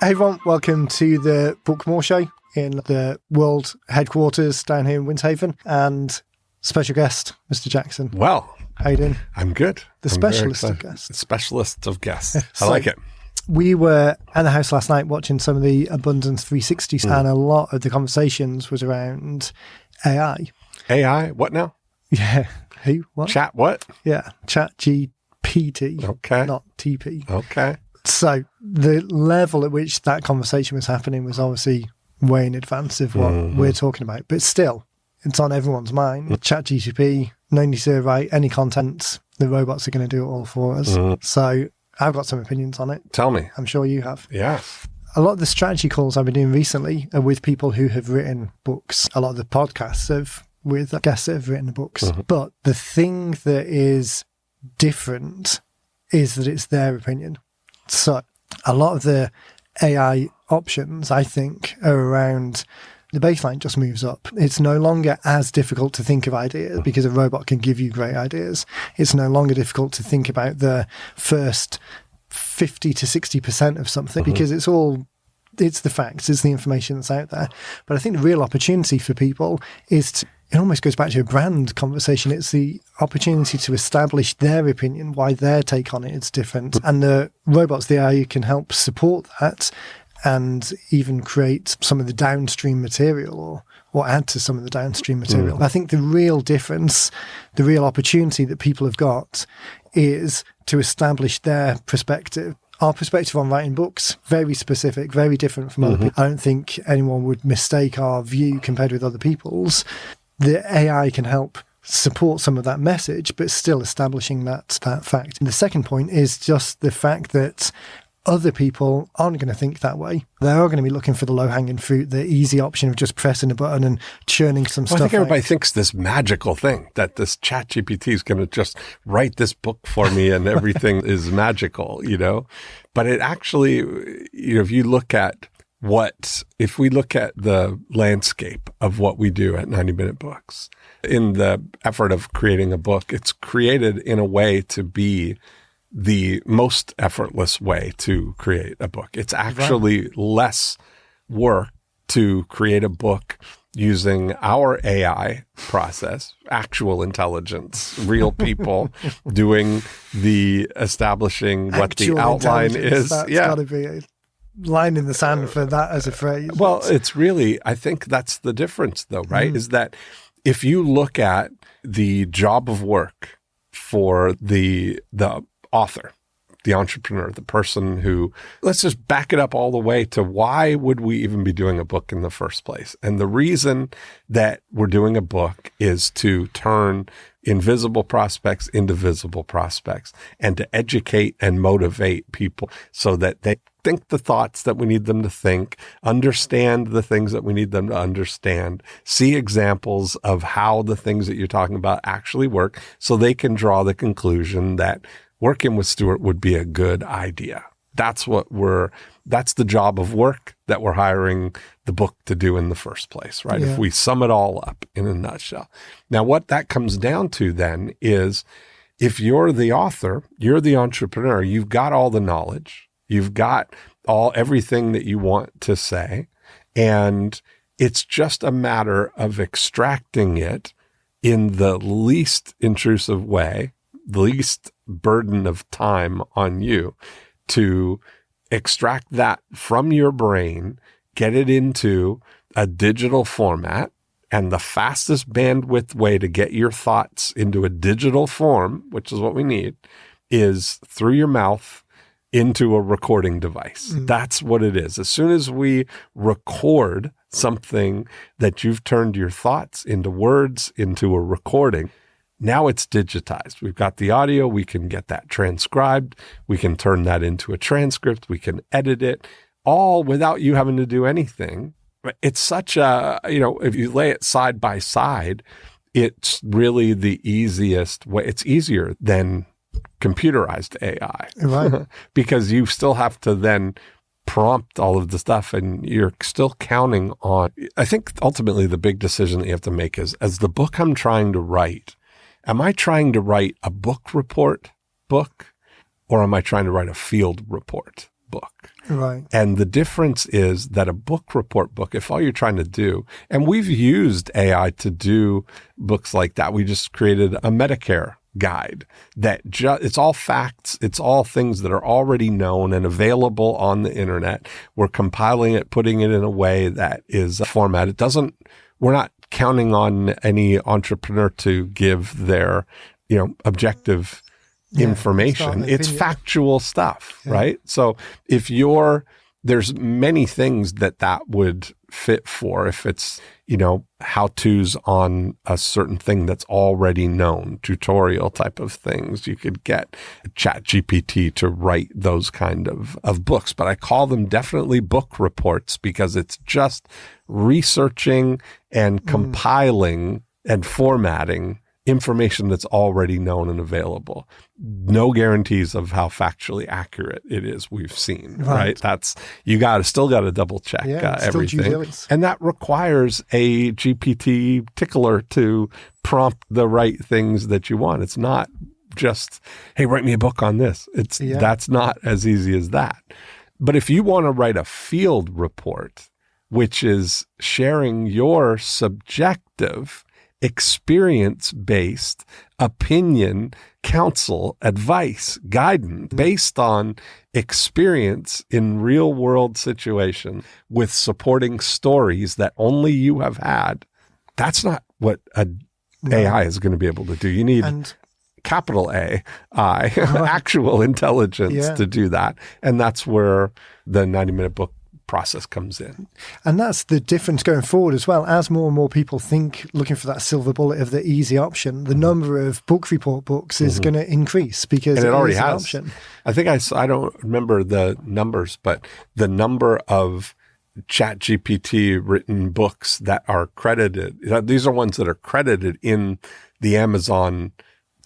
Hey everyone, welcome to the Bookmore Show in the world headquarters down here in Windhaven, and special guest, Mr. Jackson. Well, how you doing? I'm good. The specialist of guests. Specialist of guests. So, I like it. We were at the house last night watching some of the Abundance 360, and a lot of the conversations was around AI. AI? What now? Yeah. Who? What? Chat what? Yeah. ChatGPT. Okay. Not TP. Okay. So the level at which that conversation was happening was obviously way in advance of what we're talking about. But still, it's on everyone's mind. ChatGPT, no need to write any content. The robots are going to do it all for us. So I've got some opinions on it. Tell me. I'm sure you have. Yeah. A lot of the strategy calls I've been doing recently are with people who have written books. A lot of the podcasts have with guests that have written the books. But the thing that is different is that it's their opinion. So a lot of the AI options, I think, are around the baseline just moves up. It's no longer as difficult to think of ideas because a robot can give you great ideas. It's no longer difficult to think about the first 50 to 60% of something because it's the facts, it's the information that's out there. But I think the real opportunity for people is it almost goes back to a brand conversation. It's the opportunity to establish their opinion, why their take on it is different. And the robots, the AI, can help support that and even create some of the downstream material or add to some of the downstream material. I think the real difference, the real opportunity that people have got is to establish their perspective. Our perspective on writing books, very specific, very different from other people. I don't think anyone would mistake our view compared with other people's. The AI can help support some of that message, but still establishing that fact. And the second point is just the fact that other people aren't going to think that way. They are going to be looking for the low-hanging fruit, the easy option of just pressing a button and churning some stuff out. I think everybody thinks this magical thing, that this ChatGPT is going to just write this book for me and everything is magical, But it actually, if we look at the landscape of what we do at 90-Minute Books, in the effort of creating a book, it's created in a way to be the most effortless way to create a book. It's actually less work to create a book using our AI process, actual intelligence, real people doing the establishing what the outline is. That's got to be a line in the sand for that as a phrase. Well, it's really, I think that's the difference though, right? Is that if you look at the job of work for the author, the entrepreneur, the person who, let's just back it up all the way to why would we even be doing a book in the first place? And the reason that we're doing a book is to turn invisible prospects into visible prospects and to educate and motivate people so that they think the thoughts that we need them to think, understand the things that we need them to understand, see examples of how the things that you're talking about actually work so they can draw the conclusion that working with Stuart would be a good idea. That's the job of work that we're hiring the book to do in the first place, right? Yeah. If we sum it all up in a nutshell. Now, what that comes down to then is if you're the author, you're the entrepreneur, you've got all the knowledge, you've got everything that you want to say, and it's just a matter of extracting it in the least intrusive way, the least burden of time on you to extract that from your brain, get it into a digital format. And the fastest bandwidth way to get your thoughts into a digital form, which is what we need, is through your mouth into a recording device. That's what it is. As soon as we record something that you've turned your thoughts into words, into a recording, now it's digitized. We've got the audio. We can get that transcribed. We can turn that into a transcript. We can edit it all without you having to do anything. It's such a, if you lay it side by side, it's really the easiest way. It's easier than computerized AI, right? Because you still have to then prompt all of the stuff and you're still counting on, I think ultimately the big decision that you have to make is, as the book I'm trying to write, am I trying to write a book report book, or am I trying to write a field report book. Right. And the difference is that a book report book, if all you're trying to do, and we've used AI to do books like that. We just created a Medicare guide that it's all facts. It's all things that are already known and available on the internet. We're compiling it, putting it in a way that is a format. We're not counting on any entrepreneur to give their, objective information. It's factual stuff, right? So there's many things that would fit for if it's, how-tos on a certain thing that's already known, tutorial type of things. You could get ChatGPT to write those kind of books, but I call them definitely book reports because it's just researching and compiling and formatting information that's already known and available. No guarantees of how factually accurate it is. We've seen, right? That's, still got to double check everything. And that requires a GPT tickler to prompt the right things that you want. It's not just, hey, write me a book on this. That's not as easy as that. But if you want to write a field report, which is sharing your subjective experience-based opinion, counsel, advice, guidance based on experience in real-world situation with supporting stories that only you have had, that's not what AI is going to be able to do. You need capital AI, actual intelligence to do that. And that's where the 90-minute book process comes in. And that's the difference going forward as well. As more and more people think, looking for that silver bullet of the easy option, the number of book report books is going to increase because it already has. An option. I think I don't remember the numbers, but the number of ChatGPT written books that are credited, these are ones that are credited in the Amazon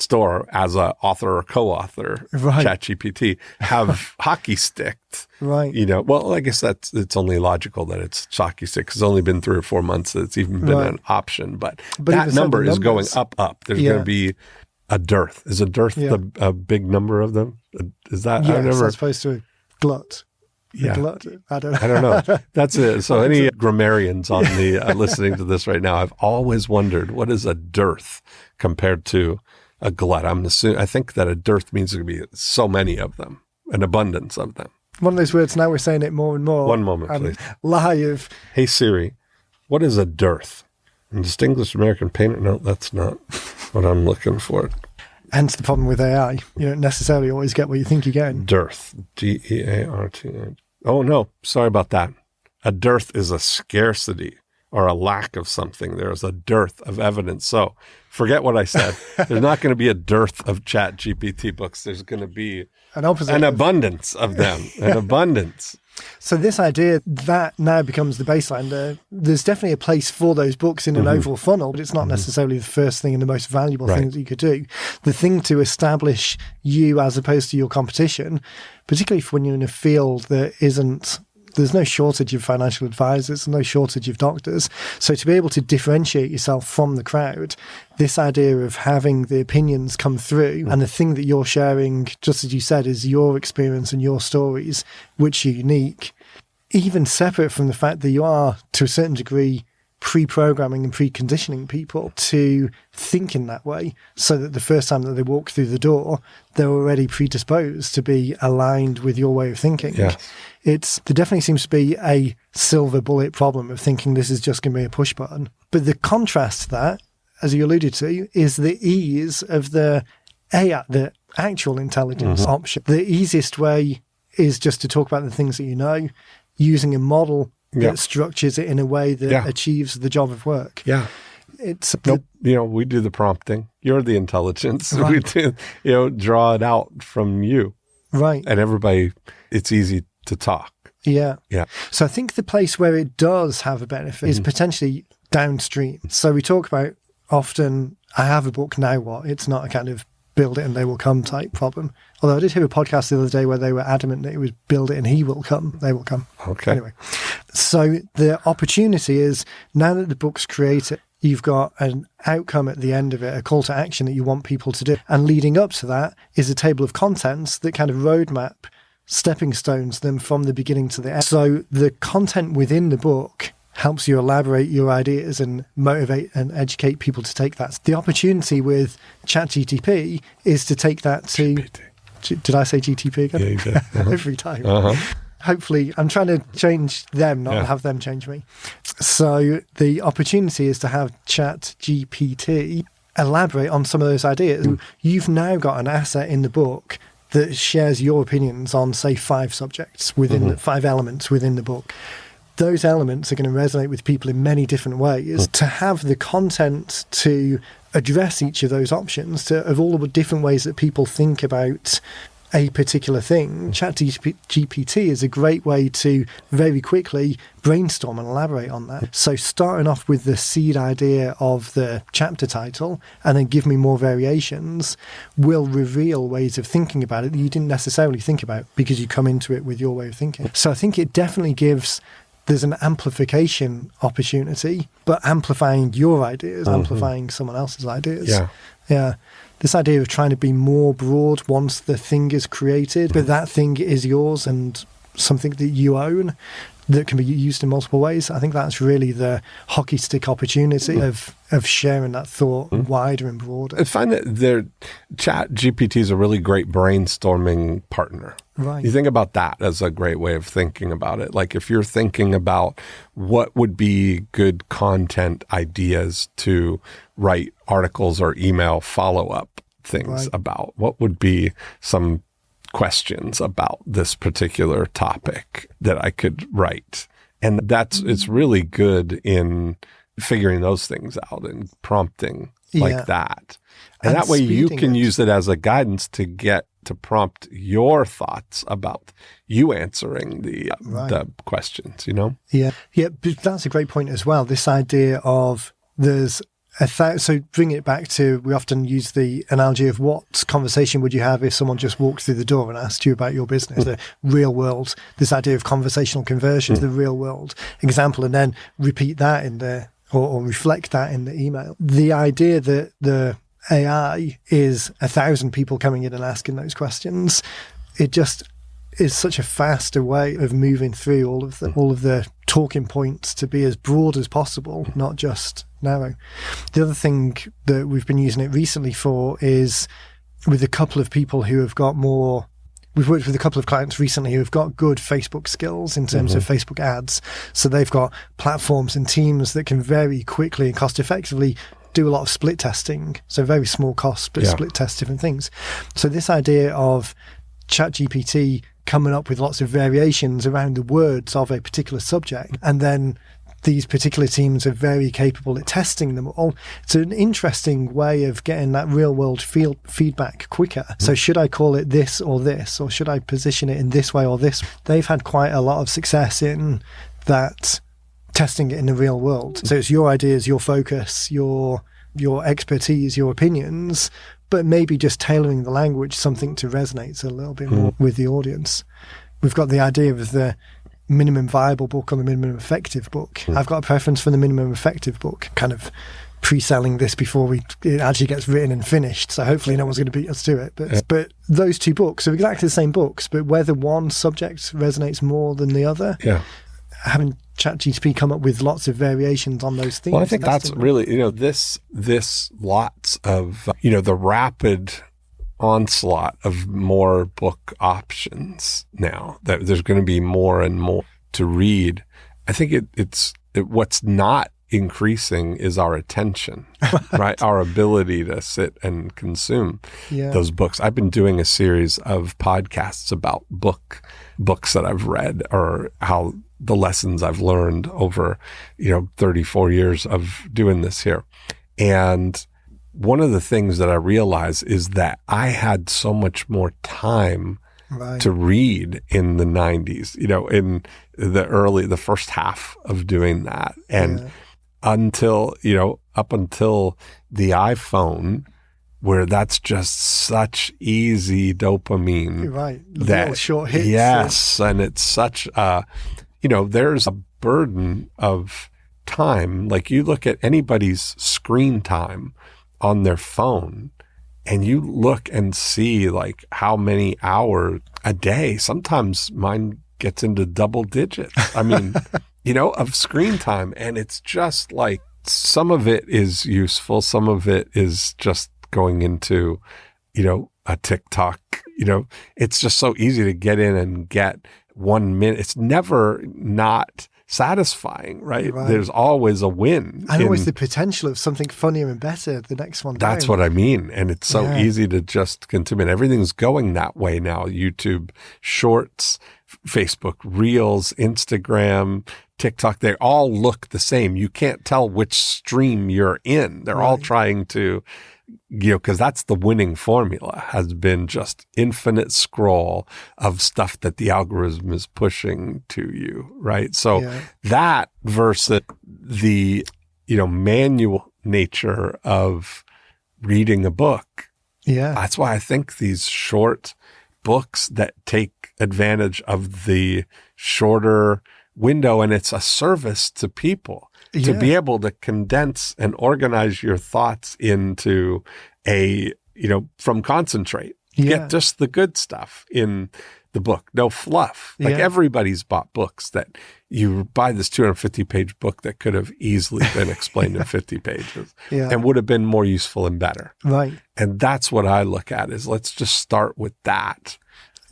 store as a author or co-author, ChatGPT, have hockey sticked. Right. Well, I guess it's only logical that it's hockey stick because it's only been 3 or 4 months that it's even been an option. But that number is going up. There's going to be a dearth. Is a dearth a big number of them? Is that? Yes, as opposed to a glut. Yeah. I don't know. That's it. So any grammarians on the listening to this right now, I've always wondered, what is a dearth compared to a glut? I think that a dearth means there could be so many of them, an abundance of them. One of those words, now we're saying it more and more. One moment, please. Live. Hey Siri, what is a dearth? An distinguished American painter? No, that's not what I'm looking for. Hence the problem with AI. You don't necessarily always get what you think you're getting. Dearth. DEARTH. Oh, no. Sorry about that. A dearth is a scarcity or a lack of something. There's a dearth of evidence. So forget what I said. There's not going to be a dearth of ChatGPT books. There's going to be an abundance of them. An abundance. So this idea, that now becomes the baseline. There's definitely a place for those books in an overall funnel, but it's not necessarily the first thing and the most valuable thing that you could do. The thing to establish you as opposed to your competition, particularly when you're in a field that there's no shortage of financial advisors, no shortage of doctors. So to be able to differentiate yourself from the crowd, this idea of having the opinions come through and the thing that you're sharing, just as you said, is your experience and your stories, which are unique, even separate from the fact that you are, to a certain degree, pre-programming and preconditioning people to think in that way, so that the first time that they walk through the door, they're already predisposed to be aligned with your way of thinking. Yes. There definitely seems to be a silver bullet problem of thinking this is just going to be a push button. But the contrast to that, as you alluded to, is the ease of the AI, the actual intelligence option. The easiest way is just to talk about the things that you know, using a model that structures it in a way that achieves the job of work. Yeah. We do the prompting. You're the intelligence. We do, draw it out from you. Right. And everybody, it's easy to talk. Yeah. Yeah. So I think the place where it does have a benefit is potentially downstream. So we talk about often, I have a book, now what? It's not a kind of build it and they will come type problem. Although I did hear a podcast the other day where they were adamant that it was build it and he will come, they will come. Okay. Anyway, so the opportunity is, now that the book's created, you've got an outcome at the end of it, a call to action that you want people to do. And leading up to that is a table of contents that kind of roadmap stepping stones them from the beginning to the end. So the content within the book helps you elaborate your ideas and motivate and educate people to take that. The opportunity with ChatGPT is to take that to... Did I say GTP again? Yeah, you did. Every time. Hopefully, I'm trying to change them, not have them change me. So the opportunity is to have ChatGPT elaborate on some of those ideas. You've now got an asset in the book that shares your opinions on, say, 5 subjects within 5 elements within the book. Those elements are going to resonate with people in many different ways. To have the content to address each of those options, of all the different ways that people think about a particular thing, ChatGPT is a great way to very quickly brainstorm and elaborate on that. So starting off with the seed idea of the chapter title and then give me more variations will reveal ways of thinking about it that you didn't necessarily think about because you come into it with your way of thinking. So I think it definitely there's an amplification opportunity, but amplifying your ideas, amplifying someone else's ideas. Yeah. This idea of trying to be more broad once the thing is created, but that thing is yours and something that you own that can be used in multiple ways. I think that's really the hockey stick opportunity of sharing that thought wider and broader. I find that ChatGPT is a really great brainstorming partner. Right. You think about that as a great way of thinking about it. Like if you're thinking about what would be good content ideas to write articles or email follow-up things about, what would be some questions about this particular topic that I could write? And it's really good in figuring those things out and prompting like that. And that way you can use it as a guidance to get to prompt your thoughts about you answering the questions, you know? Yeah, but that's a great point as well. This idea of so bring it back to, we often use the analogy of what conversation would you have if someone just walked through the door and asked you about your business, the real world, this idea of conversational conversion to the real world example, and then repeat that or reflect that in the email. The idea that the AI is 1,000 people coming in and asking those questions, it just is such a faster way of moving through all of the talking points to be as broad as possible, not just narrow. The other thing that we've been using it recently for is with a couple of people who have got more. We've worked with a couple of clients recently who have got good Facebook skills in terms of Facebook ads. So they've got platforms and teams that can very quickly and cost effectively do a lot of split testing. So very small costs, but split test different things. So this idea of ChatGPT coming up with lots of variations around the words of a particular subject, and then these particular teams are very capable at testing them all. It's an interesting way of getting that real world feedback quicker. So should I call it this, or should I position it in this way or this? They've had quite a lot of success in that, testing it in the real world. So it's your ideas, your focus, your expertise, your opinions, but maybe just tailoring the language, something to resonate a little bit more with the audience. We've got the idea of the minimum viable book or the minimum effective book. I've got a preference for the minimum effective book, kind of pre-selling this before it actually gets written and finished. So hopefully no one's going to beat us to it. But those two books are exactly the same books, but whether one subject resonates more than the other, having ChatGPT come up with lots of variations on those themes. Well, I think that's really, this lots of, the rapid onslaught of more book options now, that there's going to be more and more to read. I think what's not increasing is our attention, right? Our ability to sit and consume those books. I've been doing a series of podcasts about books that I've read, or how the lessons I've learned over, 34 years of doing this here. And one of the things that I realized is that I had so much more time to read in the 90s, in the first half of doing that. And until the iPhone, where that's just such easy dopamine. Right. That short hits. Yes. And it's such there's a burden of time. Like you look at anybody's screen time on their phone, and you look and see like how many hours a day, sometimes mine gets into double digits. I mean, of screen time. And it's just like some of it is useful. Some of it is just going into, a TikTok, it's just so easy to get in and get 1 minute. It's never not satisfying, right? There's always a win. And always the potential of something funnier and better the next one. That's what I mean. And it's so easy to just consume it. Everything's going that way now. YouTube Shorts, Facebook Reels, Instagram, TikTok, they all look the same. You can't tell which stream you're in. They're all trying to, because that's the winning formula, has been just infinite scroll of stuff that the algorithm is pushing to you, right? So that versus the, manual nature of reading a book. Yeah. That's why I think these short books that take advantage of the shorter window, and it's a service to people to be able to condense and organize your thoughts into from concentrate. Get just the good stuff in the book, no fluff. Like everybody's bought books that you buy this 250-page book that could have easily been explained in 50 pages and would have been more useful and better. Right. And that's what I look at is let's just start with that.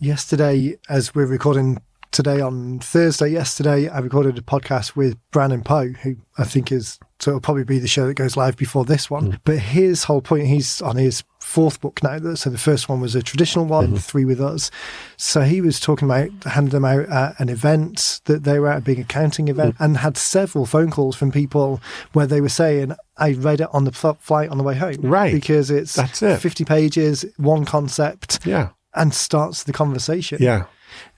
Yesterday, as we're recording today on Thursday, yesterday, I recorded a podcast with Brandon Poe, who I think so it'll probably be the show that goes live before this one. But his whole point, he's on his 4th book now. So the first one was a traditional one, 3 with us. So he was talking about handing them out at an event that they were at, a big accounting event, and had several phone calls from people where they were saying, I read it on the flight on the way home. Right. Because that's it. 50 pages, one concept. Yeah. And starts the conversation. Yeah.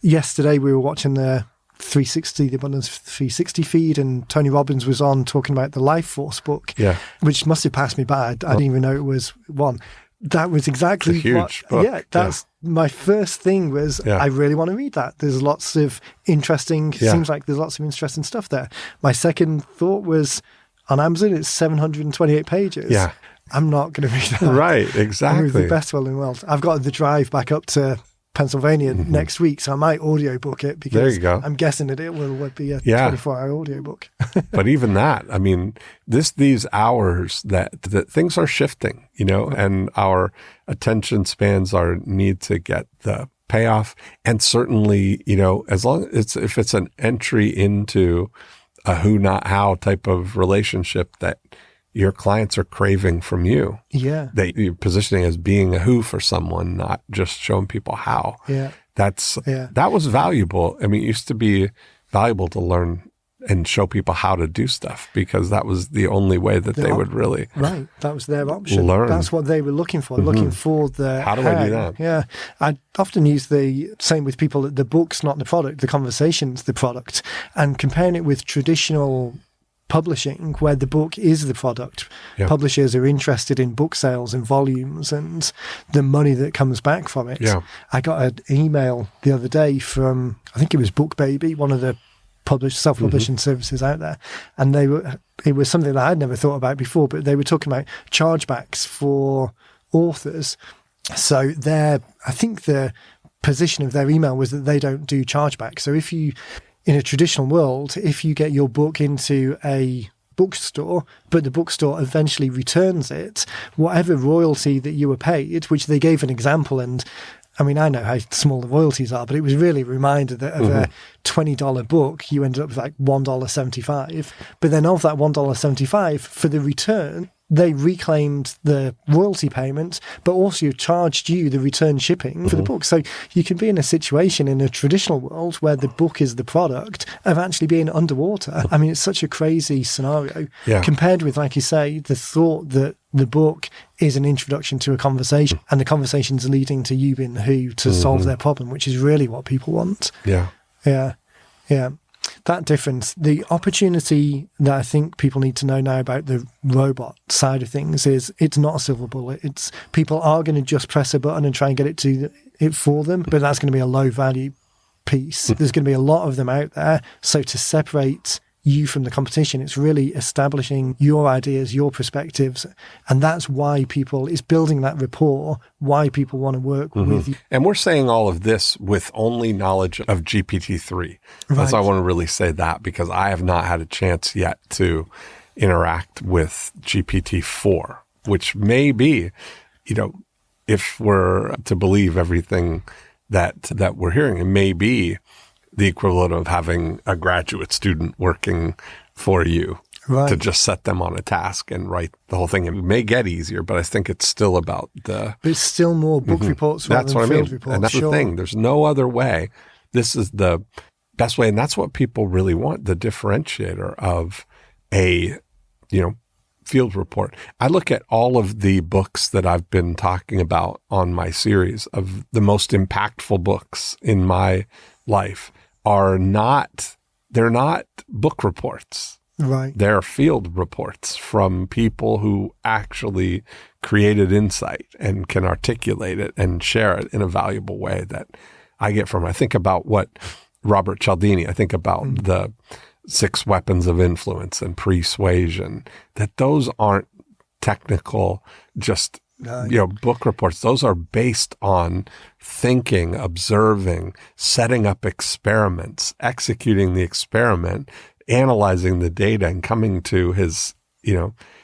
Yesterday, we were watching the Abundance 360 feed, and Tony Robbins was on talking about the Life Force book, which must have passed me by. I didn't even know it was one. That was exactly it's a huge book. Yeah, that's my first thing was I really want to read that. There's lots of interesting, seems like there's lots of interesting stuff there. My second thought was on Amazon, it's 728 pages. Yeah. I'm not going to read that. Right, exactly. The best one in the world. I've got the drive back up to Pennsylvania next week, so I might audiobook it because there you go. I'm guessing that it will be a 24-hour audiobook. But even that, I mean, these hours that things are shifting, and our attention spans need to get the payoff. And certainly, as long as if it's an entry into a who, not how type of relationship that your clients are craving from you. Yeah. That you're positioning as being a who for someone, not just showing people how. Yeah. That was valuable. I mean, it used to be valuable to learn and show people how to do stuff because that was the only way that they would really that was their option. Learn. That's what they were looking for. Looking for the how do I do that? Yeah. I often use the same with people that the book's not the product, the conversation's the product, and comparing it with traditional publishing where the book is the product. Publishers are interested in book sales and volumes and the money that comes back from it. I got an email the other day from, I think it was BookBaby, one of the self-publishing services out there, and it was something that I'd never thought about before, but they were talking about chargebacks for authors. So I think the position of their email was that they don't do chargebacks. So in a traditional world, if you get your book into a bookstore, but the bookstore eventually returns it, whatever royalty that you were paid, which they gave an example, and I mean, I know how small the royalties are, but it was really a reminder that of a $20 book, you ended up with like $1.75. But then of that $1.75, for the return, they reclaimed the royalty payment, but also charged you the return shipping for the book. So you can be in a situation in a traditional world where the book is the product of actually being underwater. I mean, it's such a crazy scenario compared with, like you say, the thought that the book is an introduction to a conversation and the conversation's leading to you being who to solve their problem, which is really what people want. Yeah. That difference, the opportunity that I think people need to know now about the robot side of things is it's not a silver bullet. It's people are going to just press a button and try and get it for them, but that's going to be a low value piece. There's going to be a lot of them out there. So to separate you from the competition. It's really establishing your ideas, your perspectives. And that's why it's building that rapport, why people want to work with you. And we're saying all of this with only knowledge of GPT-3. That's why I want to really say that, because I have not had a chance yet to interact with GPT-4, which may be, if we're to believe everything that we're hearing, it may be the equivalent of having a graduate student working for you to just set them on a task and write the whole thing. It may get easier, but I think it's still about But it's still more book reports rather than field reports. And that's the thing. There's no other way. This is the best way. And that's what people really want, the differentiator of a, field report. I look at all of the books that I've been talking about on my series of the most impactful books in my life they're not book reports. Right. They're field reports from people who actually created insight and can articulate it and share it in a valuable way that I get from it. I think about what Robert Cialdini, I think about the 6 weapons of influence and persuasion, that those aren't technical, just book reports. Those are based on thinking, observing, setting up experiments, executing the experiment, analyzing the data, and coming to his,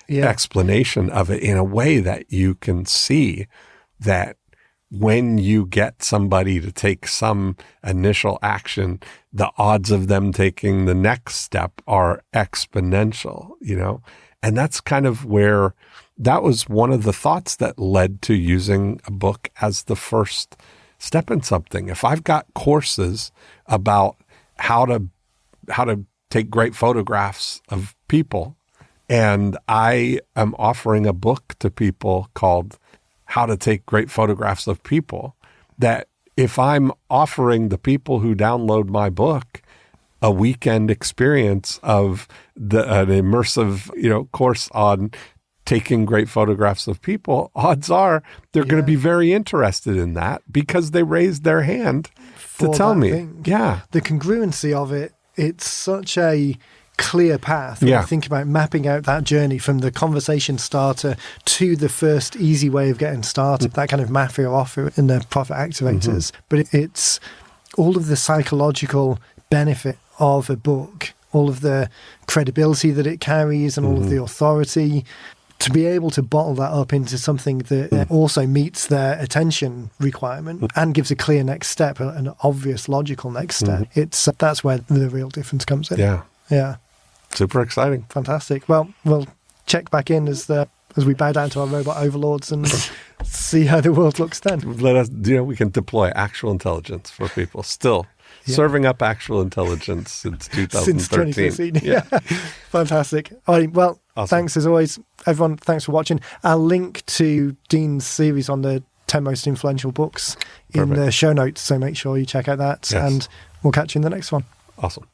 explanation of it in a way that you can see that when you get somebody to take some initial action, the odds of them taking the next step are exponential, And that's kind of where that was one of the thoughts that led to using a book as the first step in something. If I've got courses about how to take great photographs of people, and I am offering a book to people called How to Take Great Photographs of People, that if I'm offering the people who download my book a weekend experience of an immersive, course on taking great photographs of people, odds are they're going to be very interested in that because they raised their hand to tell me. Yeah. The congruency of it, it's such a clear path. When you think about mapping out that journey from the conversation starter to the first easy way of getting started, that kind of mafia offer in the profit activators. But it's all of the psychological benefit of a book, all of the credibility that it carries and all of the authority, to be able to bottle that up into something that also meets their attention requirement and gives a clear next step, an obvious logical next step. That's where the real difference comes in. Yeah. Super exciting. Fantastic. Well, we'll check back in as we bow down to our robot overlords and see how the world looks then. Let us, we can deploy actual intelligence for people still. Serving up actual intelligence since 2013. Since 2015. Yeah. Fantastic. All right. Well, Thanks as always. Everyone, thanks for watching. I'll link to Dean's series on the 10 most influential books in the show notes, so make sure you check out that. And we'll catch you in the next one. Awesome.